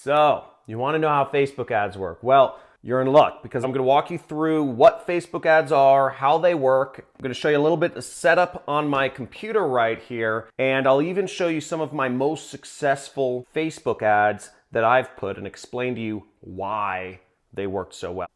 So, you want to know how Facebook ads work? Well, you're in luck because I'm going to walk you through what Facebook ads are, how they work. I'm going to show you a little bit of setup on my computer right here, and I'll even show you some of my most successful Facebook ads that I've put and explain to you why they worked so well.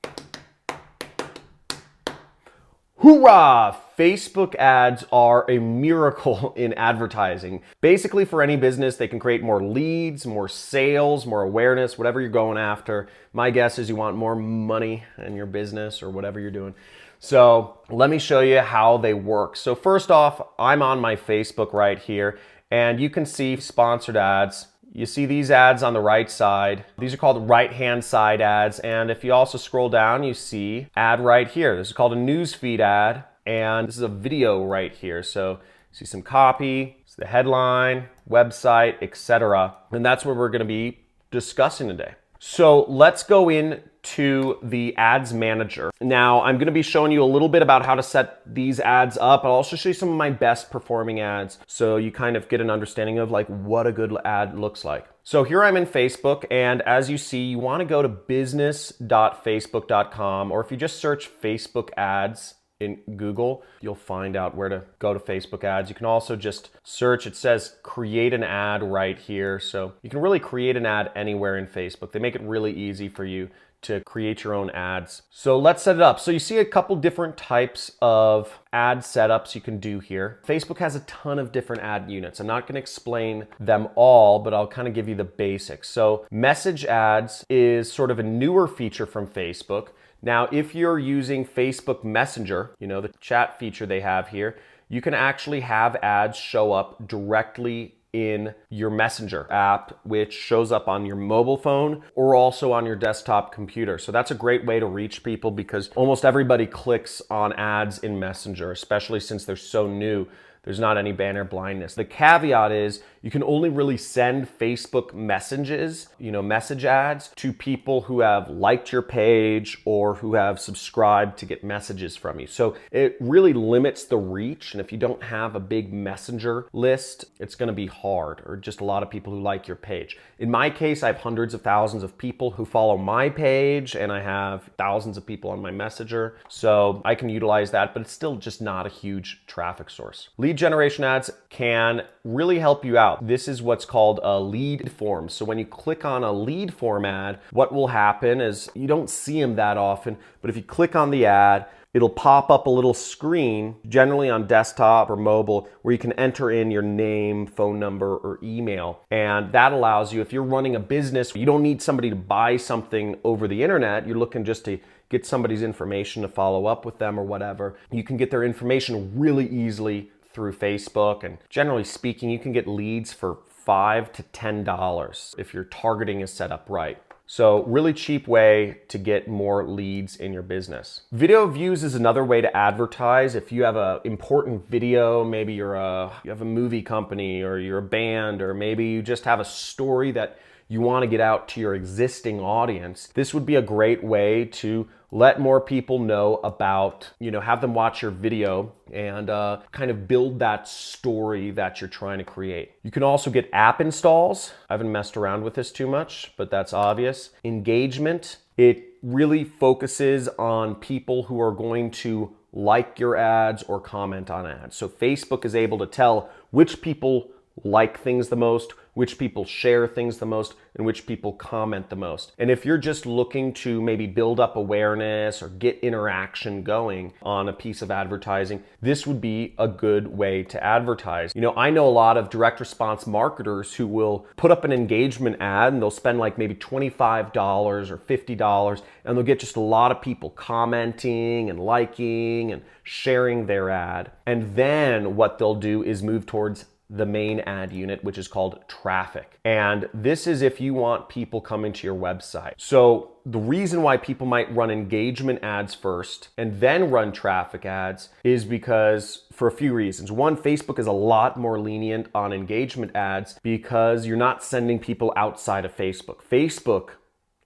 Hoorah! Facebook ads are a miracle in advertising. Basically, for any business, they can create more leads, more sales, more awareness, whatever you're going after. My guess is you want more money in your business or whatever you're doing. So let me show you how they work. So first off, I'm on my Facebook right here, and you can see sponsored ads. You see these ads on the right side. These are called right-hand side ads. And if you also scroll down, you see ad right here. This is called a newsfeed ad. And this is a video right here. So you see some copy, it's the headline, website, etc. And that's what we're going to be discussing today. So let's go into the ads manager. Now I'm going to be showing you a little bit about how to set these ads up. I'll also show you some of my best performing ads so you kind of get an understanding of like what a good ad looks like. So here I'm in Facebook, and as you see, you want to go to business.facebook.com, or if you just search Facebook ads in Google, you'll find out where to go to Facebook ads. You can also just search, it says create an ad right here. So you can really create an ad anywhere in Facebook. They make it really easy for you to create your own ads. So let's set it up. So you see a couple different types of ad setups you can do here. Facebook has a ton of different ad units. I'm not going to explain them all, but I'll kind of give you the basics. So message ads is sort of a newer feature from Facebook. Now, if you're using Facebook Messenger, you know, the chat feature they have here, you can actually have ads show up directly in your Messenger app, which shows up on your mobile phone or also on your desktop computer. So that's a great way to reach people because almost everybody clicks on ads in Messenger, especially since they're so new. There's not any banner blindness. The caveat is you can only really send Facebook messages, message ads to people who have liked your page or who have subscribed to get messages from you. So it really limits the reach. And if you don't have a big messenger list, it's going to be hard, or just a lot of people who like your page. In my case, I have hundreds of thousands of people who follow my page, and I have thousands of people on my messenger. So I can utilize that, but it's still just not a huge traffic source. Lead generation ads can really help you out. This is what's called a lead form. So when you click on a lead form ad, what will happen is you don't see them that often, but if you click on the ad, it'll pop up a little screen, generally on desktop or mobile, where you can enter in your name, phone number, or email. And that allows you, if you're running a business, you don't need somebody to buy something over the internet. You're looking just to get somebody's information to follow up with them or whatever. You can get their information really easily through Facebook, and generally speaking, you can get leads for $5 to $10 if your targeting is set up right. So really cheap way to get more leads in your business. Video views is another way to advertise. If you have an important video, maybe you have a movie company, or you're a band, or maybe you just have a story that you want to get out to your existing audience, this would be a great way to let more people know about, have them watch your video and kind of build that story that you're trying to create. You can also get app installs. I haven't messed around with this too much, but that's obvious. Engagement, it really focuses on people who are going to like your ads or comment on ads. So Facebook is able to tell which people like things the most, which people share things the most, and which people comment the most. And if you're just looking to maybe build up awareness or get interaction going on a piece of advertising, this would be a good way to advertise. I know a lot of direct response marketers who will put up an engagement ad, and they'll spend like maybe $25 or $50, and they'll get just a lot of people commenting and liking and sharing their ad. And then what they'll do is move towards the main ad unit, which is called traffic. And this is if you want people coming to your website. So the reason why people might run engagement ads first and then run traffic ads is because for a few reasons. One, Facebook is a lot more lenient on engagement ads because you're not sending people outside of Facebook. Facebook,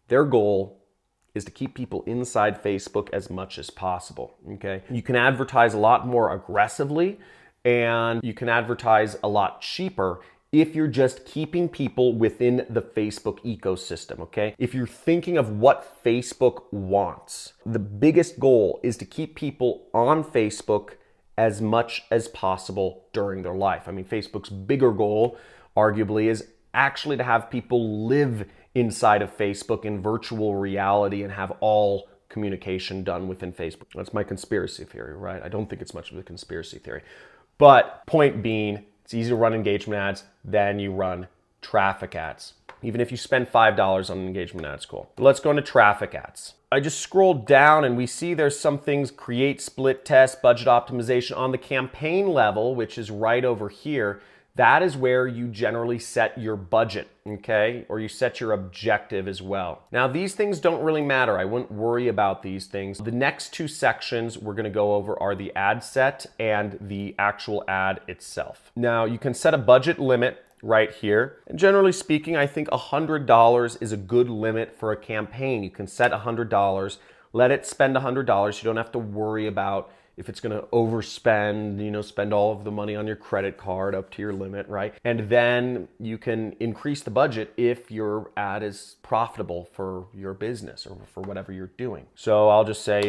their goal is to keep people inside Facebook as much as possible, okay? You can advertise a lot more aggressively, and you can advertise a lot cheaper if you're just keeping people within the Facebook ecosystem, okay? If you're thinking of what Facebook wants, the biggest goal is to keep people on Facebook as much as possible during their life. I mean, Facebook's bigger goal, arguably, is actually to have people live inside of Facebook in virtual reality and have all communication done within Facebook. That's my conspiracy theory, right? I don't think it's much of a conspiracy theory. But point being, it's easy to run engagement ads than you run traffic ads. Even if you spend $5 on an engagement ad, it's cool. But let's go into traffic ads. I just scrolled down and we see there's some things: create, split test, budget optimization. On the campaign level, which is right over here, that is where you generally set your budget, okay? Or you set your objective as well. Now, these things don't really matter. I wouldn't worry about these things. The next two sections we're gonna go over are the ad set and the actual ad itself. Now, you can set a budget limit right here. And generally speaking, I think $100 is a good limit for a campaign. You can set $100, let it spend $100. You don't have to worry about if it's going to overspend, spend all of the money on your credit card up to your limit, right? And then you can increase the budget if your ad is profitable for your business or for whatever you're doing. So I'll just say,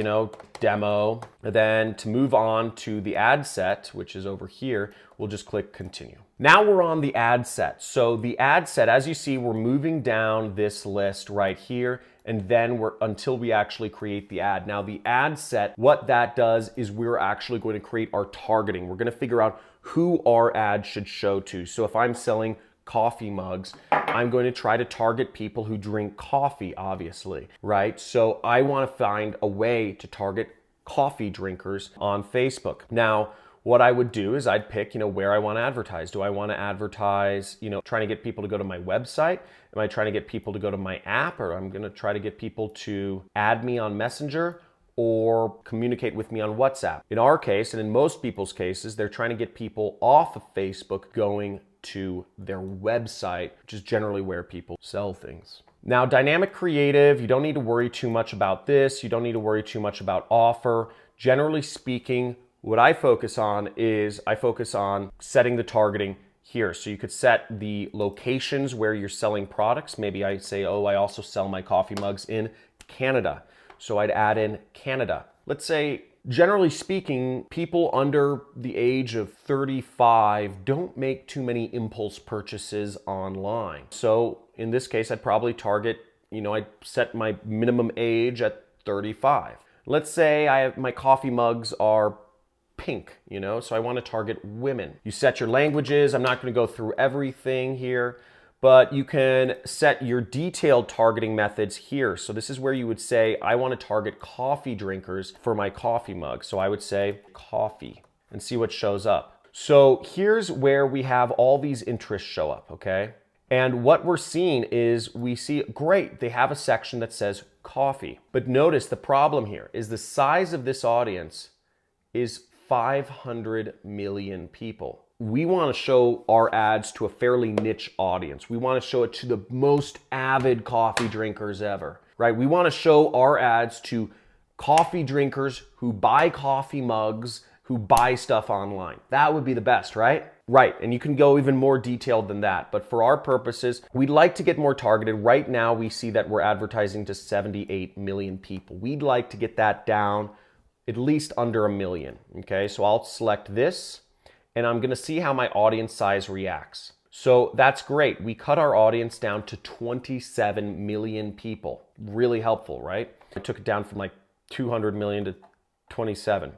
demo. And then to move on to the ad set, which is over here, we'll just click continue. Now we're on the ad set. So the ad set, as you see, we're moving down this list right here, and then until we actually create the ad. Now the ad set, what that does is we're actually going to create our targeting. We're going to figure out who our ad should show to. So if I'm selling coffee mugs, I'm going to try to target people who drink coffee, obviously, right? So I want to find a way to target coffee drinkers on Facebook. Now, what I would do is I'd pick, where I want to advertise. Do I want to advertise, trying to get people to go to my website? Am I trying to get people to go to my app? Or I'm going to try to get people to add me on Messenger or communicate with me on WhatsApp? In our case, and in most people's cases, they're trying to get people off of Facebook going to their website, which is generally where people sell things. Now, dynamic creative, you don't need to worry too much about this. You don't need to worry too much about offer. Generally speaking, what I focus on is setting the targeting here. So you could set the locations where you're selling products. Maybe I say, I also sell my coffee mugs in Canada. So I'd add in Canada. Let's say, generally speaking, people under the age of 35 don't make too many impulse purchases online. So in this case, I'd probably target, I'd set my minimum age at 35. Let's say my coffee mugs are pink, so I want to target women. You set your languages. I'm not going to go through everything here, but you can set your detailed targeting methods here. So this is where you would say, I want to target coffee drinkers for my coffee mug. So I would say coffee and see what shows up. So here's where we have all these interests show up, okay? And what we're seeing is we see, great, they have a section that says coffee. But notice the problem here is the size of this audience is 500 million people. We want to show our ads to a fairly niche audience. We want to show it to the most avid coffee drinkers ever, right? We want to show our ads to coffee drinkers who buy coffee mugs, who buy stuff online. That would be the best, right? Right, and you can go even more detailed than that. But for our purposes, we'd like to get more targeted. Right now, we see that we're advertising to 78 million people. We'd like to get that down at least under 1 million, okay? So I'll select this, and I'm gonna see how my audience size reacts. So that's great. We cut our audience down to 27 million people. Really helpful, right? I took it down from like 200 million to 27.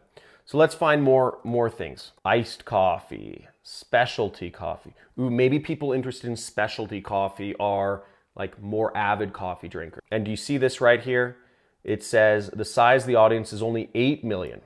So let's find more things. Iced coffee, specialty coffee. Ooh, maybe people interested in specialty coffee are like more avid coffee drinkers. And do you see this right here? It says the size of the audience is only 8 million.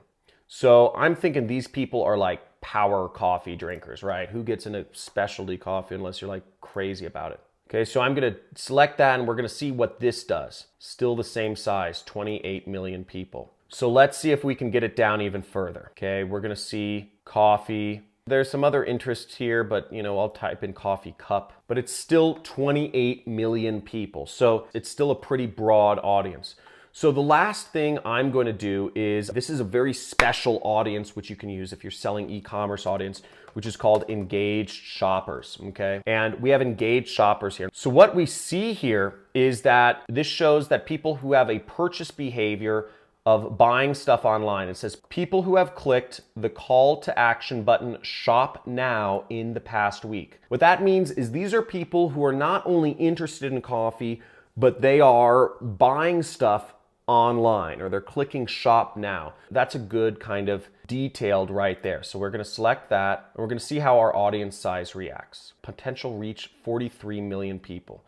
So I'm thinking these people are like power coffee drinkers, right? Who gets into specialty coffee unless you're like crazy about it? Okay, so I'm gonna select that and we're gonna see what this does. Still the same size, 28 million people. So let's see if we can get it down even further. Okay, we're gonna see coffee. There's some other interests here, but I'll type in coffee cup, but it's still 28 million people. So it's still a pretty broad audience. So the last thing I'm going to do is, this is a very special audience which you can use if you're selling e-commerce audience, which is called engaged shoppers, okay? And we have engaged shoppers here. So what we see here is that this shows that people who have a purchase behavior of buying stuff online. It says people who have clicked the call to action button shop now in the past week. What that means is these are people who are not only interested in coffee, but they are buying stuff online, or they're clicking shop now. That's a good kind of detailed right there. So we're going to select that, and we're going to see how our audience size reacts. Potential reach 43 million people.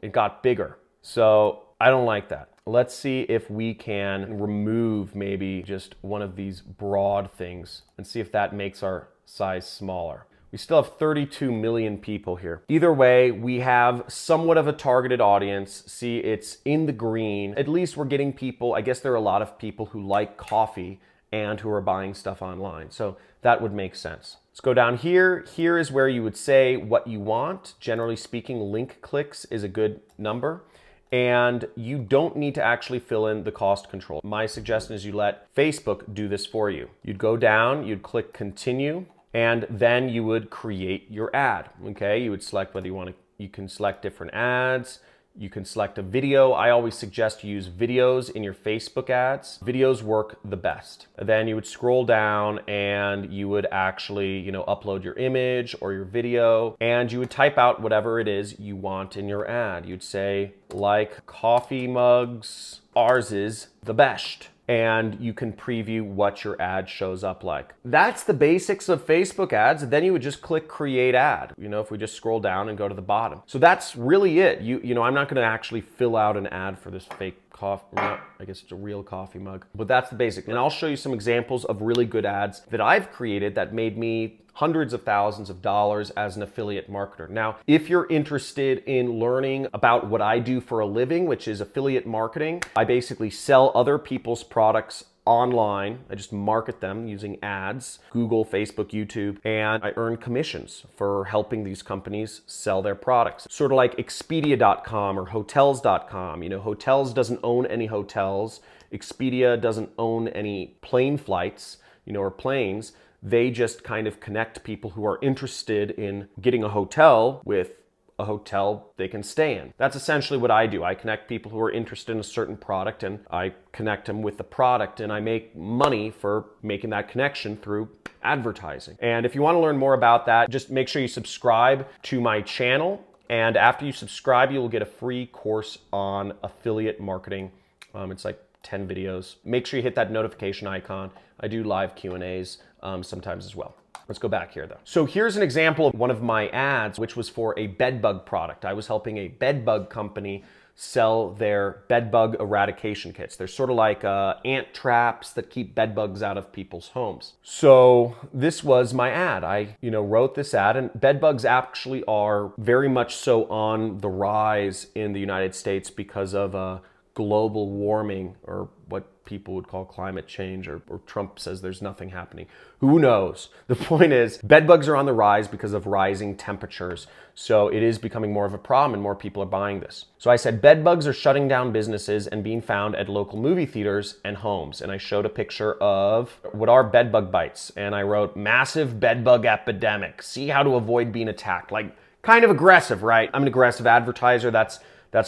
It got bigger. So I don't like that. Let's see if we can remove maybe just one of these broad things and see if that makes our size smaller. We still have 32 million people here. Either way, we have somewhat of a targeted audience. See, it's in the green. At least we're getting people, I guess there are a lot of people who like coffee and who are buying stuff online. So that would make sense. Let's go down here. Here is where you would say what you want. Generally speaking, link clicks is a good number. And you don't need to actually fill in the cost control. My suggestion is you let Facebook do this for you. You'd go down, you'd click continue, and then you would create your ad, okay? You would select whether you want to, you can select different ads, you can select a video. I always suggest you use videos in your Facebook ads. Videos work the best. Then you would scroll down and you would actually, upload your image or your video, and you would type out whatever it is you want in your ad. You'd say, like coffee mugs, ours is the best. And you can preview what your ad shows up like. That's the basics of Facebook ads. Then you would just click create ad. If we just scroll down and go to the bottom. So that's really it. I'm not gonna actually fill out an ad for this fake coffee, I guess it's a real coffee mug, but that's the basic. And I'll show you some examples of really good ads that I've created that made me hundreds of thousands of dollars as an affiliate marketer. Now, if you're interested in learning about what I do for a living, which is affiliate marketing, I basically sell other people's products online. I just market them using ads, Google, Facebook, YouTube, and I earn commissions for helping these companies sell their products. Sort of like Expedia.com or Hotels.com. Hotels doesn't own any hotels. Expedia doesn't own any plane flights, or planes. They just kind of connect people who are interested in getting a hotel with a hotel they can stay in. That's essentially what I do. I connect people who are interested in a certain product, and I connect them with the product, and I make money for making that connection through advertising. And if you want to learn more about that, just make sure you subscribe to my channel. And after you subscribe, you will get a free course on affiliate marketing. It's like 10 videos. Make sure you hit that notification icon. I do live Q&As sometimes as well. Let's go back here though. So here's an example of one of my ads, which was for a bed bug product. I was helping a bed bug company sell their bed bug eradication kits. They're sort of like ant traps that keep bed bugs out of people's homes. So this was my ad. I, wrote this ad, and bed bugs actually are very much so on the rise in the United States because of global warming, or what people would call climate change, or Trump says there's nothing happening. Who knows? The point is, bed bugs are on the rise because of rising temperatures. So it is becoming more of a problem, and more people are buying this. So I said, bed bugs are shutting down businesses and being found at local movie theaters and homes. And I showed a picture of what are bed bug bites. And I wrote, massive bed bug epidemic. See how to avoid being attacked. Like, kind of aggressive, right? I'm an aggressive advertiser. That's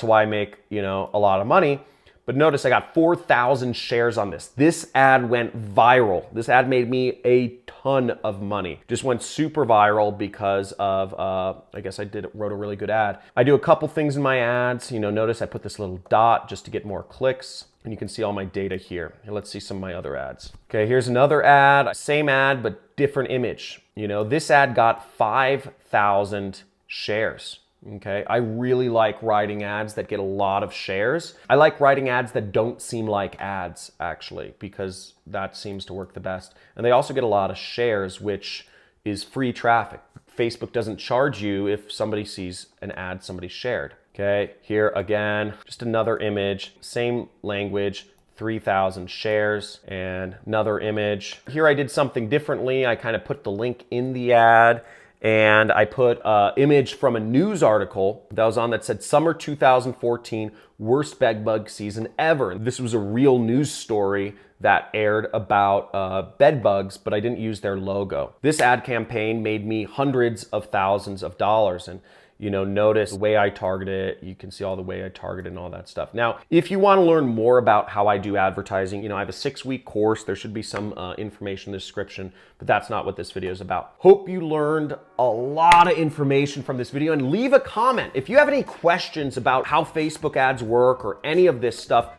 why I make, a lot of money. But notice I got 4,000 shares on this. This ad went viral. This ad made me a ton of money. Just went super viral because of, I guess wrote a really good ad. I do a couple things in my ads. Notice I put this little dot just to get more clicks. And you can see all my data here. And let's see some of my other ads. Okay, here's another ad. Same ad, but different image. This ad got 5,000 shares. Okay, I really like writing ads that get a lot of shares. I like writing ads that don't seem like ads, actually, because that seems to work the best. And they also get a lot of shares, which is free traffic. Facebook doesn't charge you if somebody sees an ad somebody shared. Okay, here again, just another image, same language, 3,000 shares, and another image. Here I did something differently. I kind of put the link in the ad, and I put an image from a news article that was on that said summer 2014 worst bed bug season ever. This was a real news story that aired about bed bugs, but I didn't use their logo. This ad campaign made me hundreds of thousands of dollars, and notice the way I target it. You can see all the way I target it and all that stuff. Now, if you want to learn more about how I do advertising, I have a 6-week course. There should be some information in the description, but that's not what this video is about. Hope you learned a lot of information from this video, and leave a comment. If you have any questions about how Facebook ads work or any of this stuff,